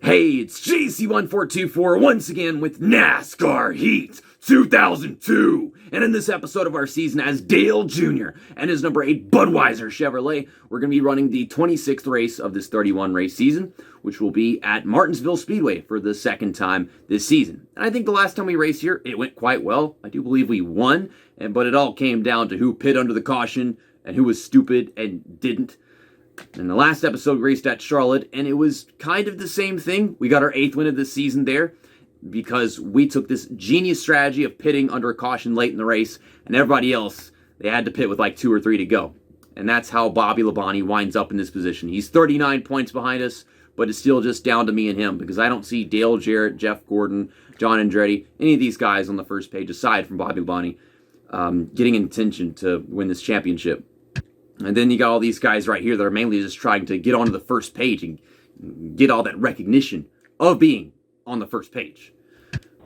Hey, it's JC1424 once again with NASCAR Heat 2002. And in this episode of our season as Dale Jr. and his number 8 Budweiser Chevrolet, we're going to be running the 26th race of this 31 race season, which will be at Martinsville Speedway for the second time this season. And I think the last time we raced here, it went quite well. I do believe we won, but it all came down to who pit under the caution and who was stupid and didn't. In the last episode, we raced at Charlotte, and it was kind of the same thing. We got our 8th win of the season there because we took this genius strategy of pitting under a caution late in the race, and everybody else, they had to pit with like 2 or 3 to go. And that's how Bobby Labonte winds up in this position. He's 39 points behind us, but it's still just down to me and him because I don't see Dale Jarrett, Jeff Gordon, John Andretti, any of these guys on the first page aside from Bobby Labonte getting intention to win this championship. And then you got all these guys right here that are mainly just trying to get onto the first page and get all that recognition of being on the first page.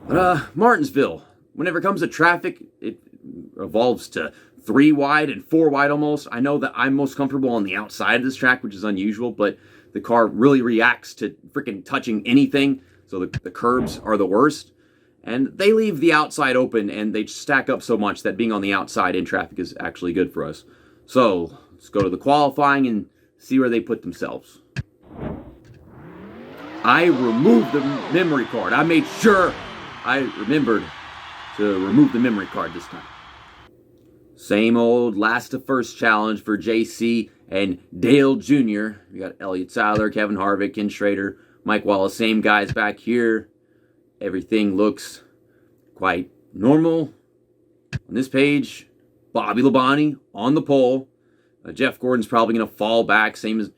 But Martinsville, whenever it comes to traffic, it evolves to 3 wide and 4 wide almost. I know that I'm most comfortable on the outside of this track, which is unusual, but the car really reacts to freaking touching anything, so the curbs are the worst. And they leave the outside open, and they stack up so much that being on the outside in traffic is actually good for us. So, let's go to the qualifying and see where they put themselves. I removed the memory card. I made sure I remembered to remove the memory card this time. Same old last to first challenge for JC and Dale Jr. We got Elliott Sadler, Kevin Harvick, Ken Schrader, Mike Wallace, same guys back here. Everything looks quite normal. On this page, Bobby Labonte on the pole. Jeff Gordon's probably going to fall back, same as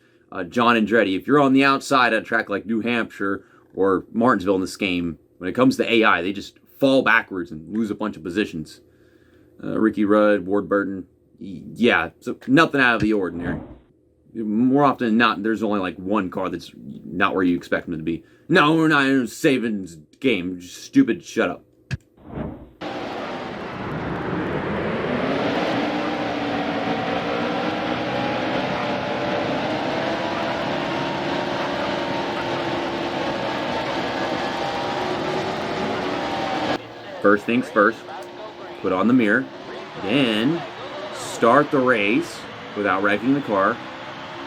John Andretti. If you're on the outside at a track like New Hampshire or Martinsville in this game, when it comes to AI, they just fall backwards and lose a bunch of positions. Ricky Rudd, Ward Burton, yeah, so nothing out of the ordinary. More often than not, there's only like one car that's not where you expect them to be. No, we're not saving this game. Stupid, shut up. First things first, put on the mirror, then start the race without wrecking the car.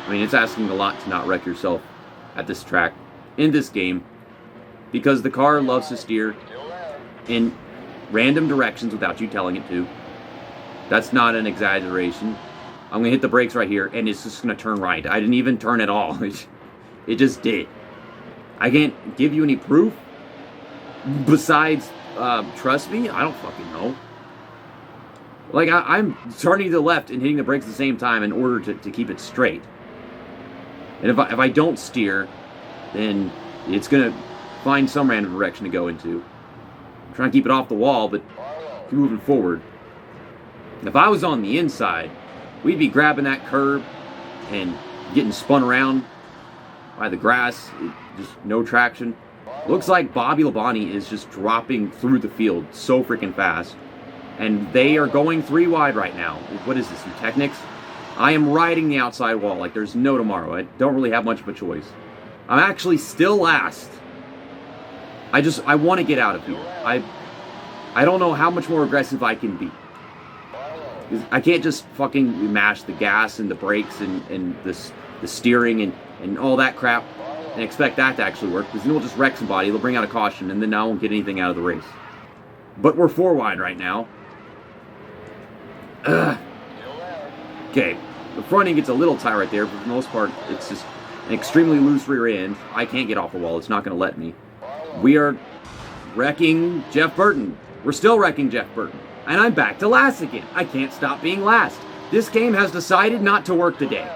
I mean, it's asking a lot to not wreck yourself at this track, in this game, because the car loves to steer in random directions without you telling it to. That's not an exaggeration. I'm going to hit the brakes right here, and it's just going to turn right. I didn't even turn at all. It just did. I can't give you any proof besides... trust me, I don't fucking know. Like, I'm turning to the left and hitting the brakes at the same time in order to keep it straight. And if I don't steer, then it's going to find some random direction to go into. I'm trying to keep it off the wall, but keep moving forward. If I was on the inside, we'd be grabbing that curb and getting spun around by the grass. Just no traction. Looks like Bobby Labonte is just dropping through the field so freaking fast. And they are going 3 wide right now. What is this, some Technics? I am riding the outside wall like there's no tomorrow. I don't really have much of a choice. I'm actually still last. I want to get out of here. I don't know how much more aggressive I can be. I can't just fucking mash the gas and the brakes and the steering and all that crap and expect that to actually work, because then we'll just wreck somebody, they'll bring out a caution, and then I won't get anything out of the race. But we're 4 wide right now. Okay, the front end gets a little tight right there, but for the most part, it's just an extremely loose rear end. I can't get off the wall, it's not going to let me. We are wrecking Jeff Burton. We're still wrecking Jeff Burton. And I'm back to last again. I can't stop being last. This game has decided not to work today.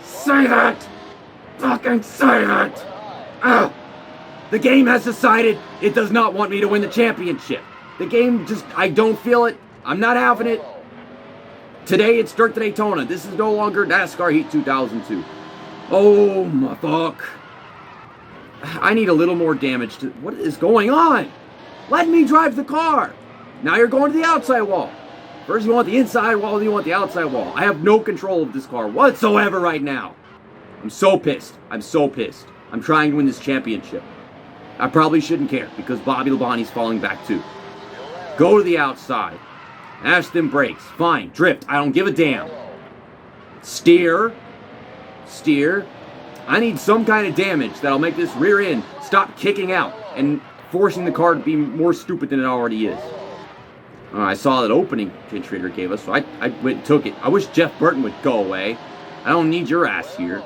Say that! Fucking say that! The game has decided it does not want me to win the championship. The game just, I don't feel it. I'm not having it. Today it's Dirt to Daytona. This is no longer NASCAR Heat 2002. Oh my fuck. I need a little more damage to, what is going on? Let me drive the car. Now you're going to the outside wall. First you want the inside wall, then you want the outside wall. I have no control of this car whatsoever right now. I'm so pissed. I'm so pissed. I'm trying to win this championship. I probably shouldn't care because Bobby Labonte's falling back too. Go to the outside. Mash them brakes. Fine. Drift. I don't give a damn. Steer. Steer. I need some kind of damage that'll make this rear end stop kicking out and forcing the car to be more stupid than it already is. I saw that opening Pin Trader gave us, so I went and took it. I wish Jeff Burton would go away. I don't need your ass here.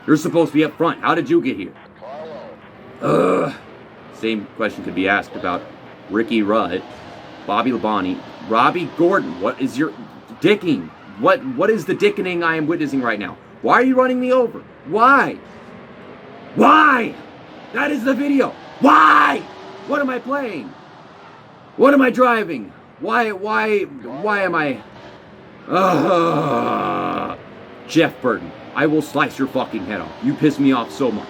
You're supposed to be up front. How did you get here? Same question could be asked about Ricky Rudd, Bobby Labonte, Robbie Gordon. What is your dicking? What is the dickening I am witnessing right now? Why are you running me over? Why? Why? That is the video. Why? What am I playing? What am I driving? Why am I... Jeff Burton, I will slice your fucking head off. You piss me off so much.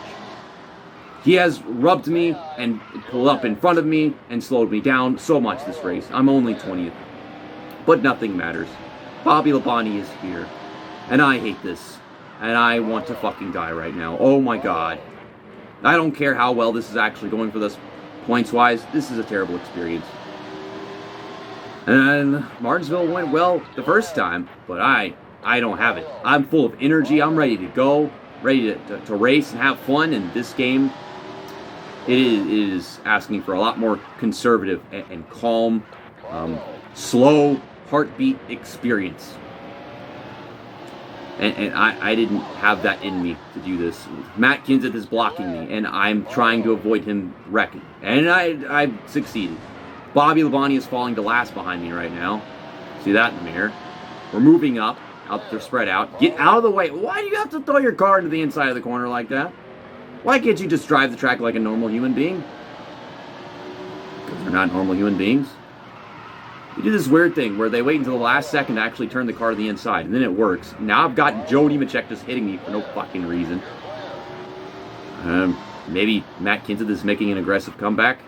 He has rubbed me and pulled up in front of me and slowed me down so much this race. I'm only 20th. But nothing matters. Bobby Labonte is here. And I hate this. And I want to fucking die right now. Oh my god. I don't care how well this is actually going for us points-wise. This is a terrible experience. And Martinsville went well the first time, but I don't have it. I'm full of energy. I'm ready to go, ready to race and have fun. And this game, it is asking for a lot more conservative and calm, slow heartbeat experience. And I didn't have that in me to do this. Matt Kenseth is blocking me, and I'm trying to avoid him wrecking. And I succeeded. Bobby Labonte is falling to last behind me right now. See that in the mirror? We're moving up. They're spread out. Get out of the way. Why do you have to throw your car into the inside of the corner like that? Why can't you just drive the track like a normal human being? Because they're not normal human beings. They do this weird thing where they wait until the last second to actually turn the car to the inside, and then it works. Now I've got Joe Nemechek just hitting me for no fucking reason. Maybe Matt Kenseth is making an aggressive comeback.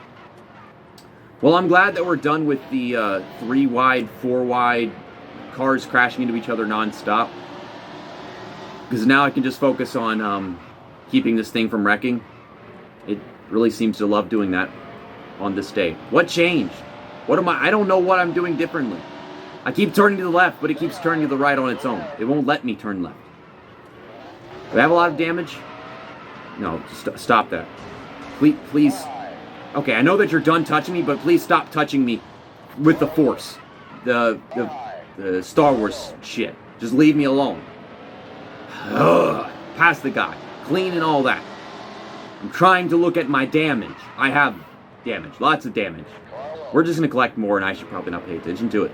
Well, I'm glad that we're done with the 3 wide, 4 wide cars crashing into each other nonstop. Because now I can just focus on keeping this thing from wrecking. It really seems to love doing that on this day. What changed? What am I don't know what I'm doing differently. I keep turning to the left, but it keeps turning to the right on its own. It won't let me turn left. Do I have a lot of damage? No, stop that. Please. Okay, I know that you're done touching me, but please stop touching me with the Force. The Star Wars shit. Just leave me alone. Ugh. Pass the guy. Clean and all that. I'm trying to look at my damage. I have damage. Lots of damage. We're just going to collect more, and I should probably not pay attention to it.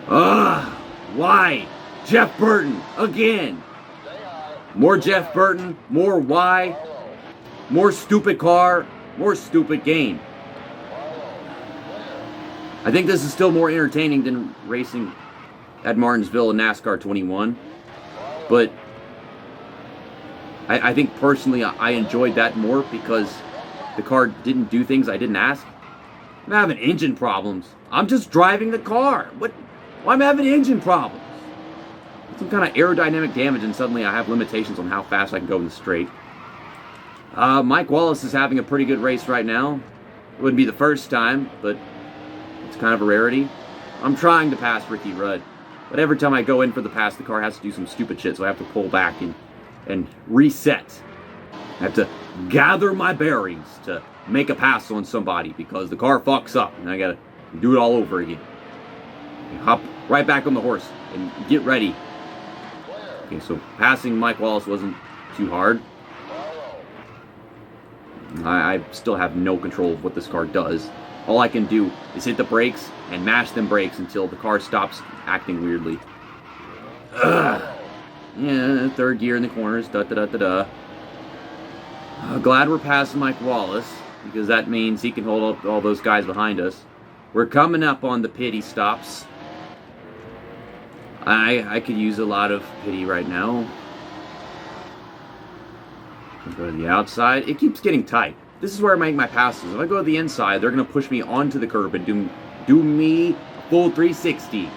Ugh. Why? Jeff Burton. Again. More Jeff Burton. More why. More stupid car. More stupid game. I think this is still more entertaining than racing at Martinsville in NASCAR 21. But I think personally I enjoyed that more because the car didn't do things I didn't ask. I'm having engine problems. I'm just driving the car. What? Why am I having engine problems? Some kind of aerodynamic damage, and suddenly I have limitations on how fast I can go in the straight. Mike Wallace is having a pretty good race right now. It wouldn't be the first time, but it's kind of a rarity. I'm trying to pass Ricky Rudd, but every time I go in for the pass, the car has to do some stupid shit, so I have to pull back and reset. I have to gather my bearings to make a pass on somebody because the car fucks up, and I gotta do it all over again. Hop right back on the horse and get ready. Okay, so passing Mike Wallace wasn't too hard. I still have no control of what this car does. All I can do is hit the brakes and mash them brakes until the car stops acting weirdly. Ugh. Yeah, third gear in the corners. Da-da-da-da-da. Glad we're passing Mike Wallace, because that means he can hold up all those guys behind us. We're coming up on the pity stops. I could use a lot of pity right now. I'll go to the outside. It keeps getting tight. This is where I make my passes. If I go to the inside, they're going to push me onto the curb and do me a full 360.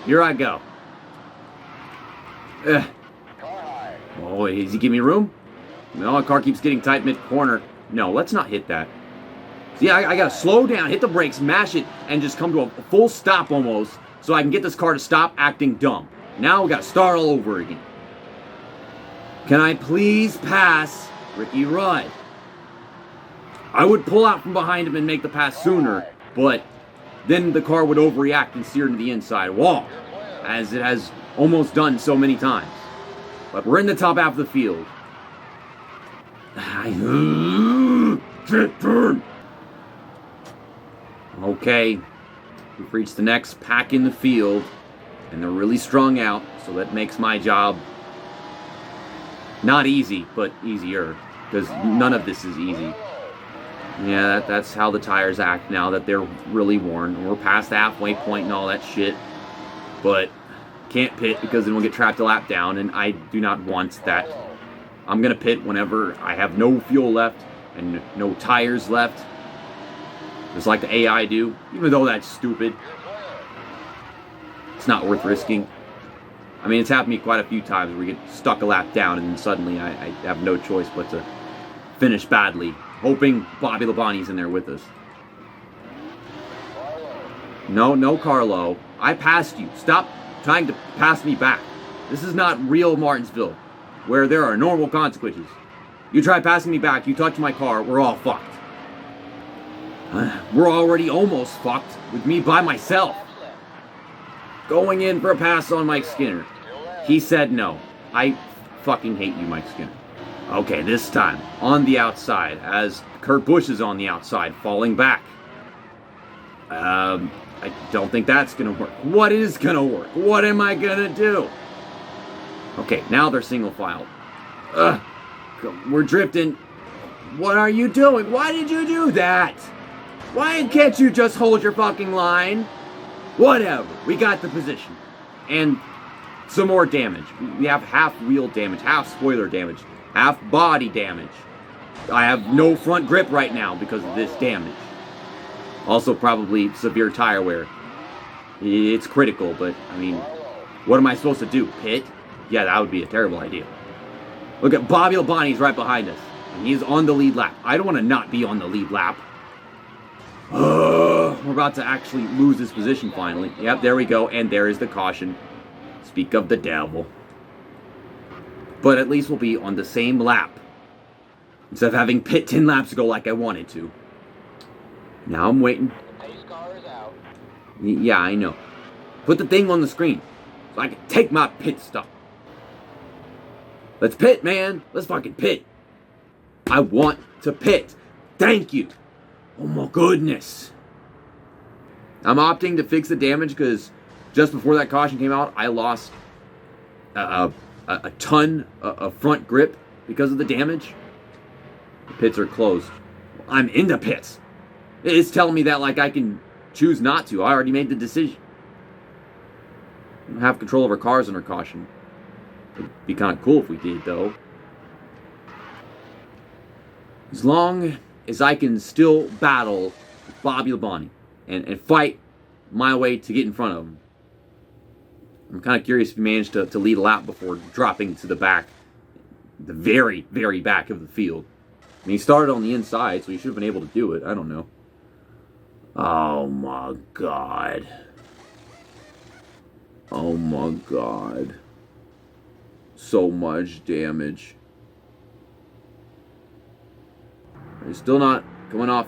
Here I go. Oh, does he give me room? No, the car keeps getting tight mid-corner. No, let's not hit that. See, I gotta slow down, hit the brakes, mash it, and just come to a full stop almost, so I can get this car to stop acting dumb. Now we gotta start all over again. Can I please pass Ricky Rudd? I would pull out from behind him and make the pass sooner, but then the car would overreact and steer into the inside wall, as it has almost done so many times. But we're in the top half of the field. Okay, we've reached the next pack in the field, and they're really strung out, so that makes my job not easy, but easier, because none of this is easy. Yeah, that's how the tires act now that they're really worn. We're past the halfway point and all that shit, but can't pit because then we'll get trapped a lap down, and I do not want that. I'm going to pit whenever I have no fuel left and no tires left, just like the AI do, even though that's stupid. It's not worth risking. I mean, it's happened to me quite a few times where we get stuck a lap down and then suddenly I have no choice but to finish badly, hoping Bobby Labonte's in there with us. No, Carlo. I passed you. Stop trying to pass me back. This is not real Martinsville, where there are normal consequences. You try passing me back, you touch my car, we're all fucked. We're already almost fucked with me by myself. Going in for a pass on Mike Skinner. He said no. I fucking hate you, Mike Skinner. Okay, this time, on the outside, as Kurt Busch is on the outside, falling back. I don't think that's gonna work. What is gonna work? What am I gonna do? Okay, now they're single file. We're drifting. What are you doing? Why did you do that? Why can't you just hold your fucking line? Whatever. We got the position. And some more damage. We have half wheel damage, half spoiler damage, half body damage. I have no front grip right now because of this damage. Also probably severe tire wear. It's critical, but I mean, what am I supposed to do? Pit? Yeah, that would be a terrible idea. Look at Bobby Labonte's right behind us. And he's on the lead lap. I don't want to not be on the lead lap. We're about to actually lose this position finally. Yep, there we go. And there is the caution. Speak of the devil. But at least we'll be on the same lap, instead of having pit 10 laps ago like I wanted to. Now I'm waiting. The pace car is out. Yeah, I know. Put the thing on the screen so I can take my pit stop. Let's pit, man. Let's fucking pit. I want to pit. Thank you. Oh my goodness. I'm opting to fix the damage because just before that caution came out, I lost a ton of front grip because of the damage. The pits are closed. I'm in the pits. It's telling me that like I can choose not to. I already made the decision. We don't have control of our cars under caution. It'd be kind of cool if we did, though. As long as I can still battle with Bobby Labonte and fight my way to get in front of him. I'm kind of curious if he managed to lead a lap before dropping to the back, the very, very back of the field. I mean, he started on the inside, so he should have been able to do it. I don't know. Oh my God. Oh my God. So much damage. He's still not coming off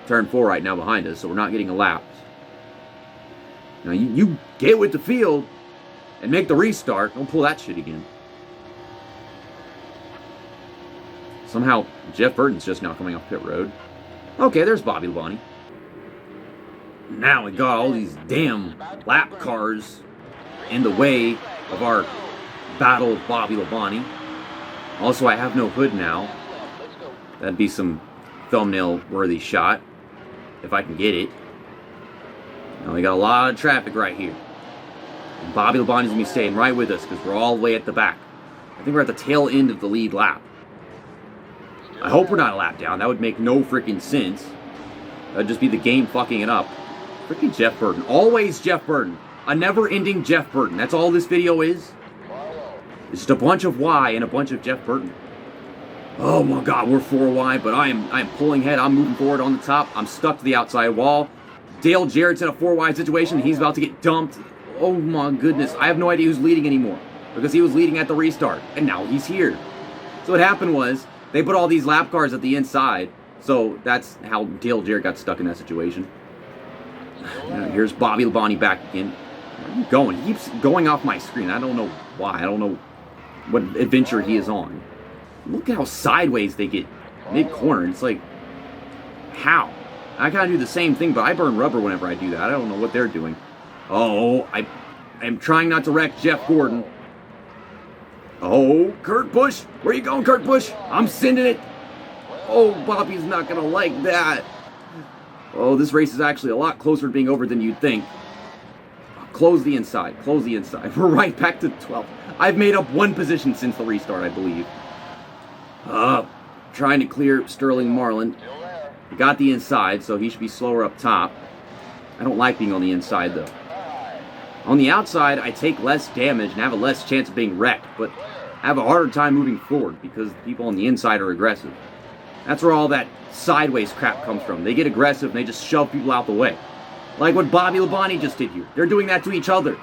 turn 4 right now behind us, so we're not getting a lap. Now you get with the field and make the restart. Don't pull that shit again. Somehow Jeff Burton's just now coming off pit road. Okay, there's Bobby Labonte. Now we got all these damn lap cars in the way of our battle with Bobby Labonte. Also, I have no hood now. That'd be some thumbnail-worthy shot, if I can get it. Now, we got a lot of traffic right here. And Bobby Labonte's going to be staying right with us, because we're all the way at the back. I think we're at the tail end of the lead lap. I hope we're not a lap down. That would make no freaking sense. That'd just be the game fucking it up. Freaking Jeff Burton. Always Jeff Burton. A never-ending Jeff Burton. That's all this video is. It's just a bunch of Y and a bunch of Jeff Burton. Oh my God, we're 4 wide, but I am pulling ahead. I'm moving forward on the top. I'm stuck to the outside wall. Dale Jarrett's in a 4 wide situation. He's about to get dumped. Oh my goodness. I have no idea who's leading anymore because he was leading at the restart, and now he's here. So what happened was they put all these lap cars at the inside, so that's how Dale Jarrett got stuck in that situation. Here's Bobby Labonte back again. Where are you going? He keeps going off my screen. I don't know why. I don't know what adventure he is on. Look at how sideways they get mid-corner. It's like, how? I kind of do the same thing, but I burn rubber whenever I do that. I don't know what they're doing. Oh, I'm trying not to wreck Jeff Gordon. Oh, Kurt Busch. Where you going, Kurt Busch? I'm sending it. Oh, Bobby's not going to like that. Oh, this race is actually a lot closer to being over than you'd think. Close the inside. Close the inside. We're right back to 12th. I've made up 1 position since the restart, I believe. Trying to clear Sterling Marlin. He got the inside, so he should be slower up top. I don't like being on the inside, though. On the outside, I take less damage and have a less chance of being wrecked, but I have a harder time moving forward because people on the inside are aggressive. That's where all that sideways crap comes from. They get aggressive and they just shove people out the way. Like what Bobby Labonte just did here. They're doing that to each other.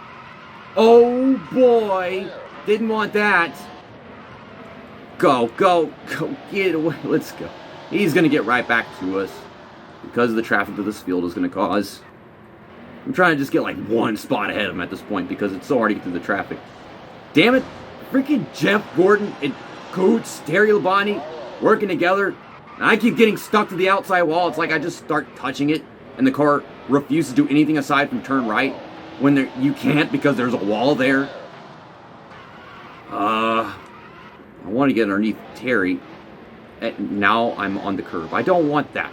Oh boy! Didn't want that. Go, get away. Let's go. He's going to get right back to us because of the traffic that this field is going to cause. I'm trying to just get like 1 spot ahead of him at this point because it's so hard to get through the traffic. Damn it. Freaking Jeff Gordon and Coots, Terry Labonte working together. And I keep getting stuck to the outside wall. It's like I just start touching it and the car refuses to do anything aside from turn right when you can't because there's a wall there. I want to get underneath Terry. And now I'm on the curb. I don't want that.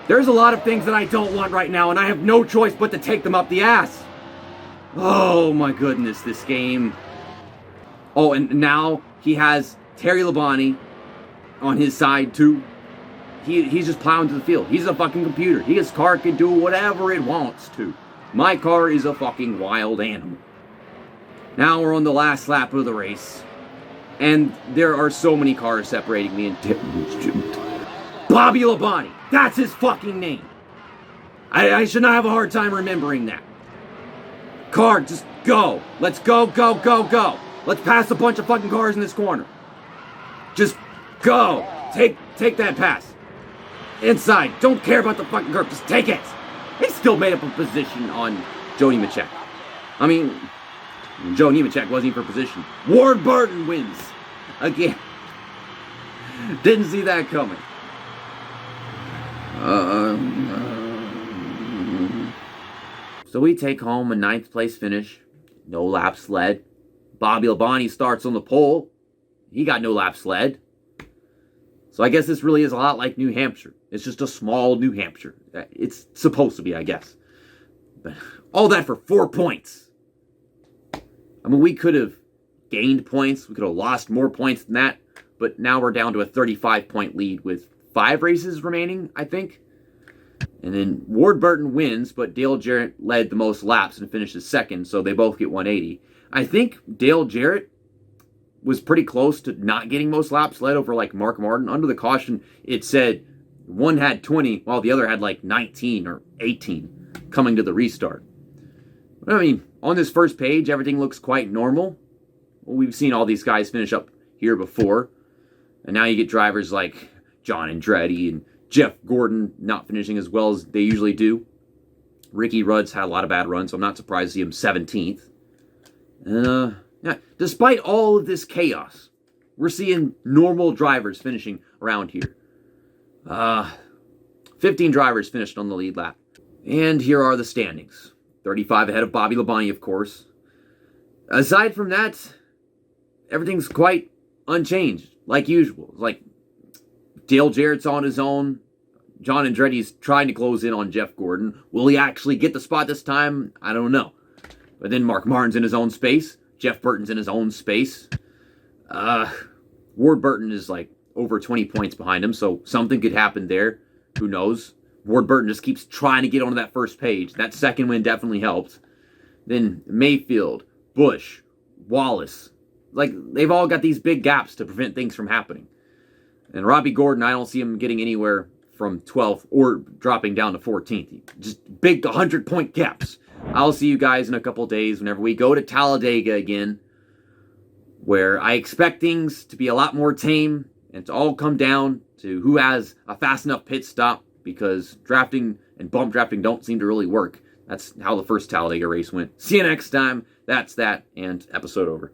There's a lot of things that I don't want right now, and I have no choice but to take them up the ass. Oh my goodness, this game. Oh, and now he has Terry Labonte on his side too. He's just plowing to the field. He's a fucking computer. His car can do whatever it wants to. My car is a fucking wild animal. Now we're on the last lap of the race. And there are so many cars separating me and Bobby Labonte. That's his fucking name. I should not have a hard time remembering that. Car, just go. Let's go. Let's pass a bunch of fucking cars in this corner. Just go. Take that pass. Inside. Don't care about the fucking curb. Just take it. He still made up a position on Joe Nemechek. I mean, Joe Nemechek wasn't even for position. Ward Burton wins. Again. Didn't see that coming. So we take home a 9th place finish. No laps led. Bobby Labonte starts on the pole. He got no laps led. So I guess this really is a lot like New Hampshire. It's just a small New Hampshire. It's supposed to be, I guess. But all that for 4 points. I mean, we could have gained points. We could have lost more points than that. But now we're down to a 35-point lead with 5 races remaining, I think. And then Ward Burton wins, but Dale Jarrett led the most laps and finishes second, so they both get 180. I think Dale Jarrett was pretty close to not getting most laps led over like Mark Martin. Under the caution, it said one had 20 while the other had like 19 or 18 coming to the restart. I mean, on this first page, everything looks quite normal. Well, we've seen all these guys finish up here before. And now you get drivers like John Andretti and Jeff Gordon not finishing as well as they usually do. Ricky Rudd's had a lot of bad runs, so I'm not surprised to see him 17th. Yeah, despite all of this chaos, we're seeing normal drivers finishing around here. 15 drivers finished on the lead lap. And here are the standings. 35 ahead of Bobby Labonte, of course. Aside from that, everything's quite unchanged, like usual. Like, Dale Jarrett's on his own. John Andretti's trying to close in on Jeff Gordon. Will he actually get the spot this time? I don't know. But then Mark Martin's in his own space. Jeff Burton's in his own space. Ward Burton is like over 20 points behind him, so something could happen there. Who knows? Ward Burton just keeps trying to get onto that first page. That second win definitely helped. Then Mayfield, Busch, Wallace. Like, they've all got these big gaps to prevent things from happening. And Robbie Gordon, I don't see him getting anywhere from 12th or dropping down to 14th. Just big 100-point gaps. I'll see you guys in a couple days whenever we go to Talladega again, where I expect things to be a lot more tame and to all come down to who has a fast enough pit stop, because drafting and bump drafting don't seem to really work. That's how the first Talladega race went. See you next time. That's that, and episode over.